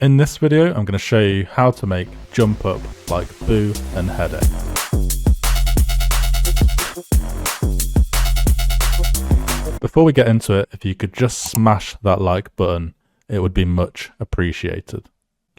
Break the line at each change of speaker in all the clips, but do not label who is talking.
In this video, I'm going to show you how to make jump up like BOU and HEDEX. Before we get into it, if you could just smash that like button, it would be much appreciated.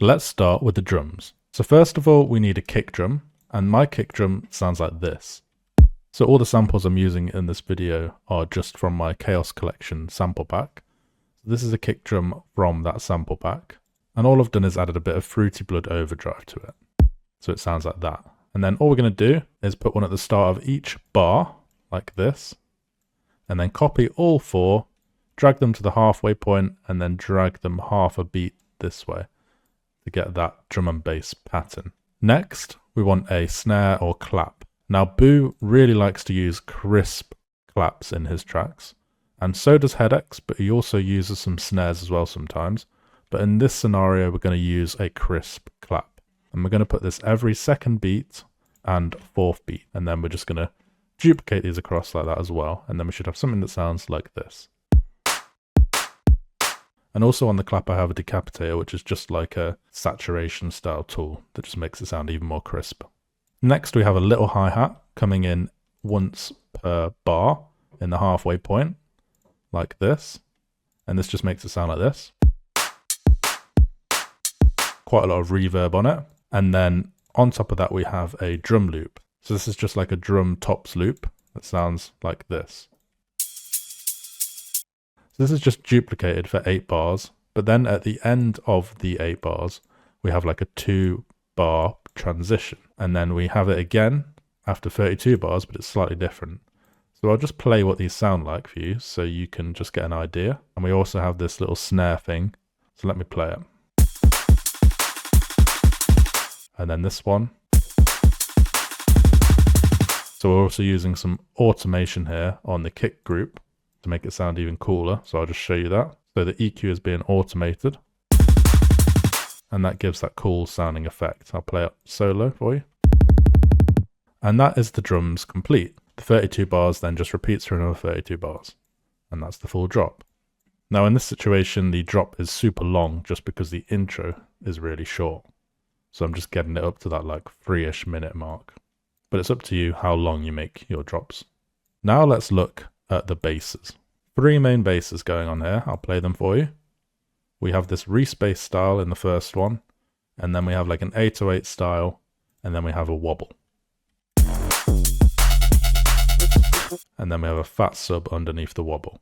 Let's start with the drums. So first of all, we need a kick drum, and my kick drum sounds like this. So all the samples I'm using in this video are just from my Chaos Collection sample pack. This is a kick drum from that sample pack. And all I've done is added a bit of Fruity Blood overdrive to it. So it sounds like that. And then all we're going to do is put one at the start of each bar, like this. And then copy all four, drag them to the halfway point, and then drag them half a beat this way to get that drum and bass pattern. Next, we want a snare or clap. Now, BOU really likes to use crisp claps in his tracks. And so does HEDEX, but he also uses some snares as well sometimes. But in this scenario, we're going to use a crisp clap. And we're going to put this every second beat and fourth beat. And then we're just going to duplicate these across like that as well. And then we should have something that sounds like this. And also on the clap, I have a decapitator, which is just like a saturation style tool that just makes it sound even more crisp. Next, we have a little hi-hat coming in once per bar in the halfway point, like this. And this just makes it sound like this. Quite a lot of reverb on it. And then on top of that, we have a drum loop. So this is just like a drum tops loop that sounds like this. So this is just duplicated for 8 bars. But then at the end of the 8 bars, we have like a 2-bar transition. And then we have it again after 32 bars, but it's slightly different. So I'll just play what these sound like for you so you can just get an idea. And we also have this little snare thing. So let me play it. And then this one. So we're also using some automation here on the kick group to make it sound even cooler. So I'll just show you that. So the EQ is being automated. And that gives that cool sounding effect. I'll play it solo for you. And that is the drums complete. The 32 bars then just repeats for another 32 bars. And that's the full drop. Now in this situation, the drop is super long just because the intro is really short. So I'm just getting it up to that like 3-ish minute mark. But it's up to you how long you make your drops. Now let's look at the basses. 3 main basses going on here. I'll play them for you. We have this respace style in the first one. And then we have like an 808 style. And then we have a wobble. And then we have a fat sub underneath the wobble.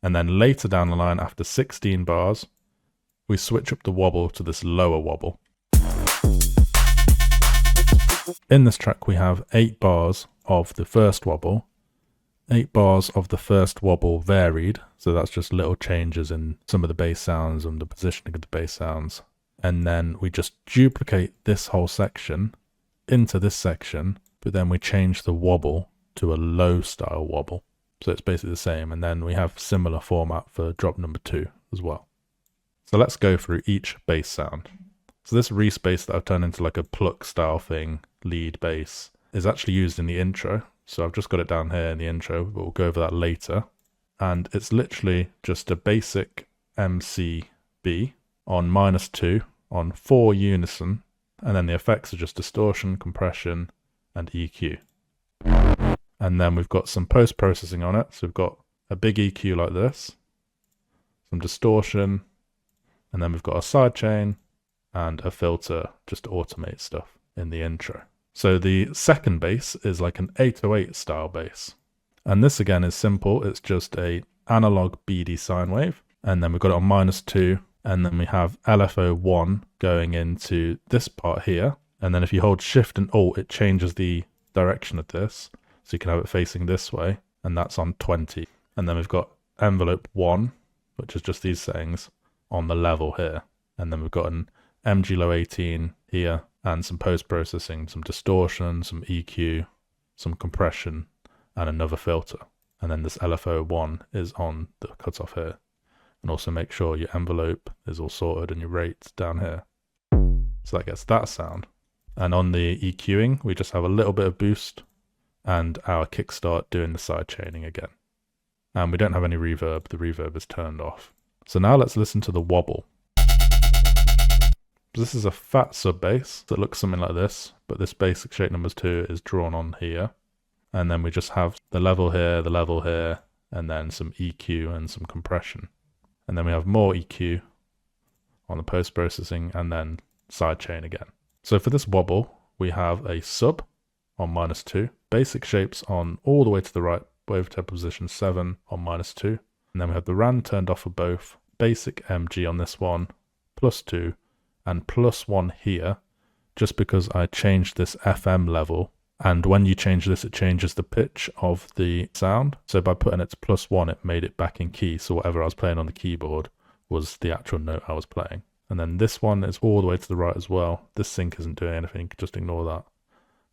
And then later down the line, after 16 bars, we switch up the wobble to this lower wobble. In this track, we have 8 bars of the first wobble, 8 bars of the first wobble varied. So that's just little changes in some of the bass sounds and the positioning of the bass sounds. And then we just duplicate this whole section into this section, but then we change the wobble to a low style wobble. So it's basically the same. And then we have similar format for drop number 2 as well. So let's go through each bass sound. So this respace that I've turned into like a pluck style thing, lead bass, is actually used in the intro. So I've just got it down here in the intro, but we'll go over that later. And it's literally just a basic MCB on -2 on 4 unison. And then the effects are just distortion, compression, and EQ. And then we've got some post-processing on it. So we've got a big EQ like this, some distortion, and then we've got a sidechain and a filter just to automate stuff in the intro. So the second bass is like an 808 style bass. And this again is simple. It's just a analog BD sine wave. And then we've got it on -2. And then we have LFO1 going into this part here. And then if you hold Shift and Alt, it changes the direction of this. So you can have it facing this way. And that's on 20. And then we've got envelope 1, which is just these settings on the level here. And then we've got an MG low 18 here, and some post-processing, some distortion, some EQ, some compression, and another filter. And then this LFO1 is on the cutoff here. And also make sure your envelope is all sorted and your rates down here. So that gets that sound. And on the EQing, we just have a little bit of boost and our kickstart doing the side chaining again. And we don't have any reverb. The reverb is turned off. So now let's listen to the wobble. This is a fat sub bass that looks something like this, but this basic shape numbers 2 is drawn on here. And then we just have the level here, and then some EQ and some compression. And then we have more EQ on the post-processing and then sidechain again. So for this wobble, we have a sub on -2, basic shapes on all the way to the right, wavehead position 7 on -2. And then we have the RAN turned off for both, basic MG on this one, +2, and +1 here, just because I changed this FM level. And when you change this, it changes the pitch of the sound. So by putting it to +1, it made it back in key. So whatever I was playing on the keyboard was the actual note I was playing. And then this one is all the way to the right as well. This sync isn't doing anything, just ignore that.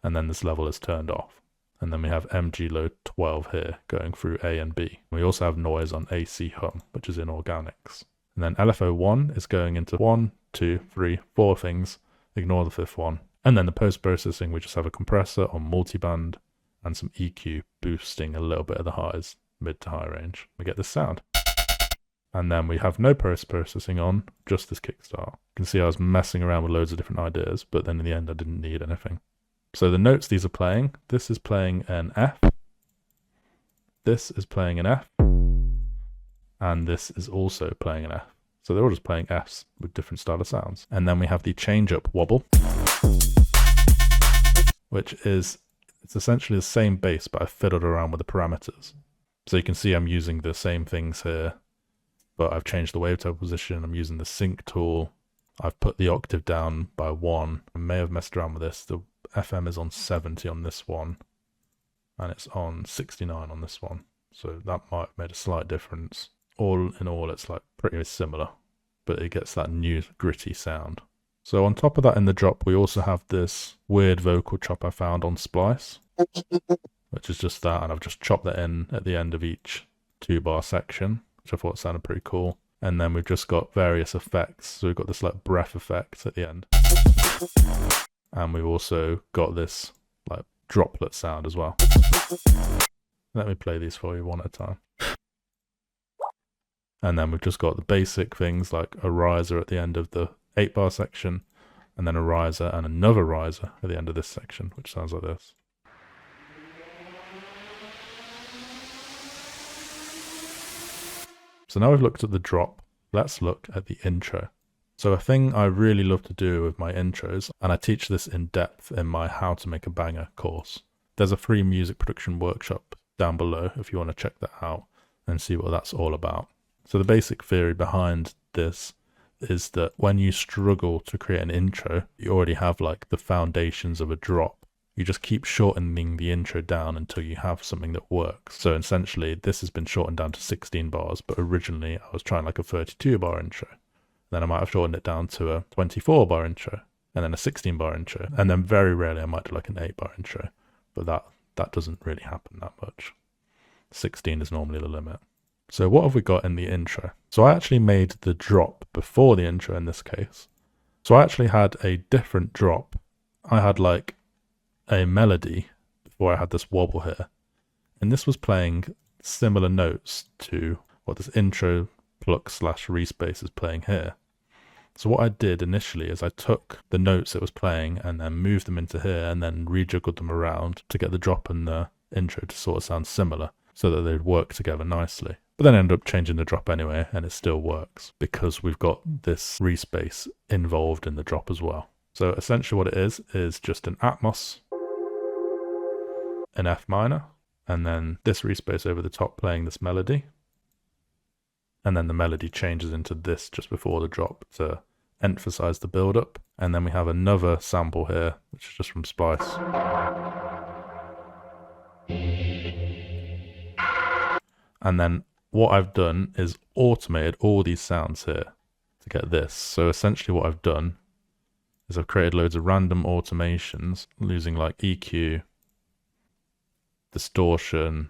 And then this level is turned off. And then we have MG low 12 here going through A and B. We also have noise on AC hum, which is in organics. And then LFO1 is going into 1, 2, 3, 4 things. Ignore the fifth one. And then the post-processing, we just have a compressor on multiband and some EQ boosting a little bit of the highs, mid to high range. We get this sound. And then we have no post-processing on, just this kickstart. You can see I was messing around with loads of different ideas, but then in the end I didn't need anything. So the notes these are playing, this is playing an F, this is playing an F, and this is also playing an F. So they're all just playing Fs with different style of sounds. And then we have the change-up wobble, which is, it's essentially the same bass, but I've fiddled around with the parameters. So you can see I'm using the same things here, but I've changed the wavetable position. I'm using the sync tool. I've put the octave down by 1. I may have messed around with this. The FM is on 70 on this one, and it's on 69 on this one. So that might have made a slight difference. All in all, it's like pretty similar, but it gets that new gritty sound. So on top of that in the drop, we also have this weird vocal chop I found on Splice, which is just that, and I've just chopped that in at the end of each 2-bar section, which I thought sounded pretty cool. And then we've just got various effects. So we've got this like breath effect at the end. And we've also got this like droplet sound as well. Let me play these for you one at a time. And then we've just got the basic things like a riser at the end of the 8-bar section, and then a riser and another riser at the end of this section, which sounds like this. So now we've looked at the drop, let's look at the intro. So a thing I really love to do with my intros, and I teach this in depth in my How to Make a Banger course. There's a free music production workshop down below if you want to check that out and see what that's all about. So the basic theory behind this is that when you struggle to create an intro, you already have like the foundations of a drop. You just keep shortening the intro down until you have something that works. So essentially this has been shortened down to 16 bars, but originally I was trying like a 32-bar intro. Then I might have shortened it down to a 24-bar intro, and then a 16-bar intro, and then very rarely I might do like an 8-bar intro, but that doesn't really happen that much. 16 is normally the limit. So what have we got in the intro? So I actually made the drop before the intro in this case. So I actually had a different drop. I had like a melody before I had this wobble here. And this was playing similar notes to what this intro pluck / respace is playing here. So what I did initially is I took the notes it was playing and then moved them into here and then rejiggled them around to get the drop and the intro to sort of sound similar so that they'd work together nicely. But then I ended up changing the drop anyway, and it still works because we've got this respace involved in the drop as well. So essentially what it is just an Atmos, an F minor, and then this respace over the top playing this melody. And then the melody changes into this just before the drop to emphasize the build up. And then we have another sample here, which is just from Splice. And then what I've done is automated all these sounds here to get this. So essentially what I've done is I've created loads of random automations using like EQ, distortion,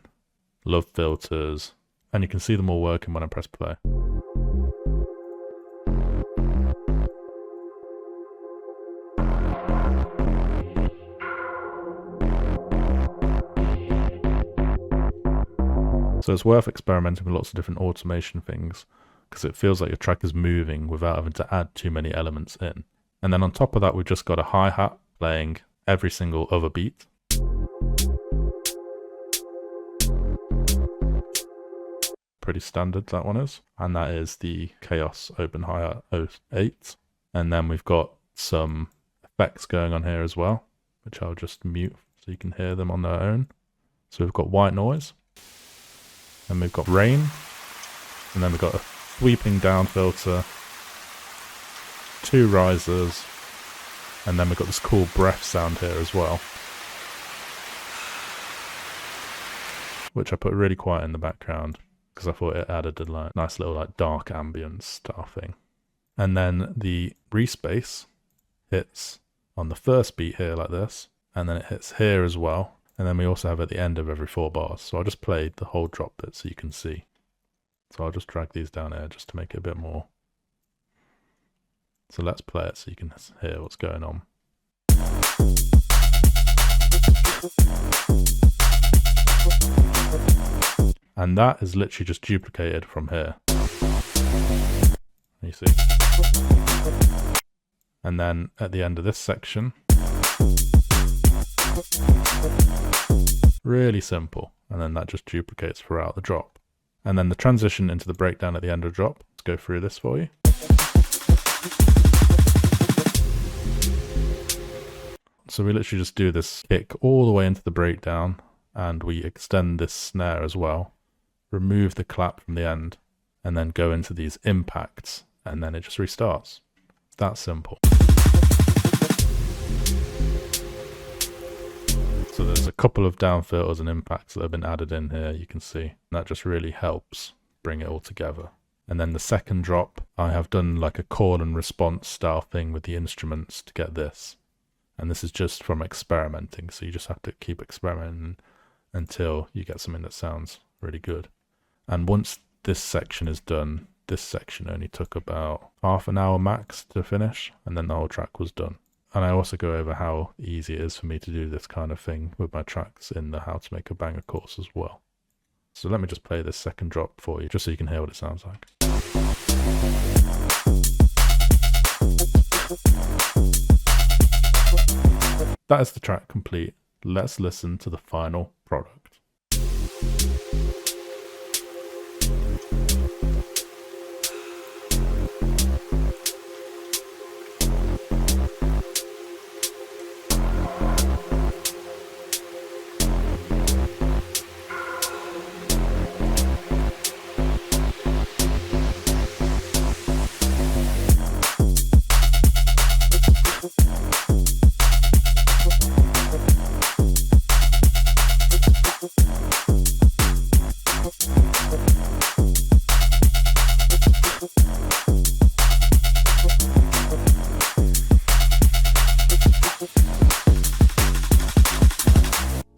love filters, and you can see them all working when I press play. So it's worth experimenting with lots of different automation things because it feels like your track is moving without having to add too many elements in. And then on top of that, we've just got a hi-hat playing every single other beat. Pretty standard, that one is. And that is the Chaos Open Hi-Hat 08. And then we've got some effects going on here as well, which I'll just mute so you can hear them on their own. So we've got white noise, and we've got rain, and then we've got a sweeping down filter, 2 risers, and then we've got this cool breath sound here as well, which I put really quiet in the background because I thought it added a nice little dark ambience style thing. And then the respace hits on the first beat here like this, and then it hits here as well. And then we also have at the end of every 4 bars. So I just played the whole drop bit so you can see. So I'll just drag these down here just to make it a bit more. So let's play it so you can hear what's going on. And that is literally just duplicated from here. You see? And then at the end of this section, really simple, and then that just duplicates throughout the drop. And then the transition into the breakdown at the end of the drop. Let's go through this for you. So we literally just do this kick all the way into the breakdown, and we extend this snare as well, remove the clap from the end, and then go into these impacts, and then it just restarts. It's that simple. So there's a couple of down filters and impacts that have been added in here, you can see. And that just really helps bring it all together. And then the second drop, I have done like a call and response style thing with the instruments to get this. And this is just from experimenting, so you just have to keep experimenting until you get something that sounds really good. And once this section is done, this section only took about half an hour max to finish, and then the whole track was done. And I also go over how easy it is for me to do this kind of thing with my tracks in the How to Make a Banger course as well. So let me just play this second drop for you, just so you can hear what it sounds like. That is the track complete. Let's listen to the final product.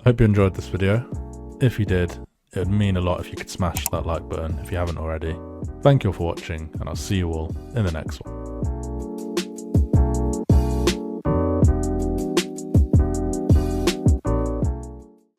Hope you enjoyed this video. If you did, it would mean a lot if you could smash that like button if you haven't already. Thank you all for watching, and I'll see you all in the next one.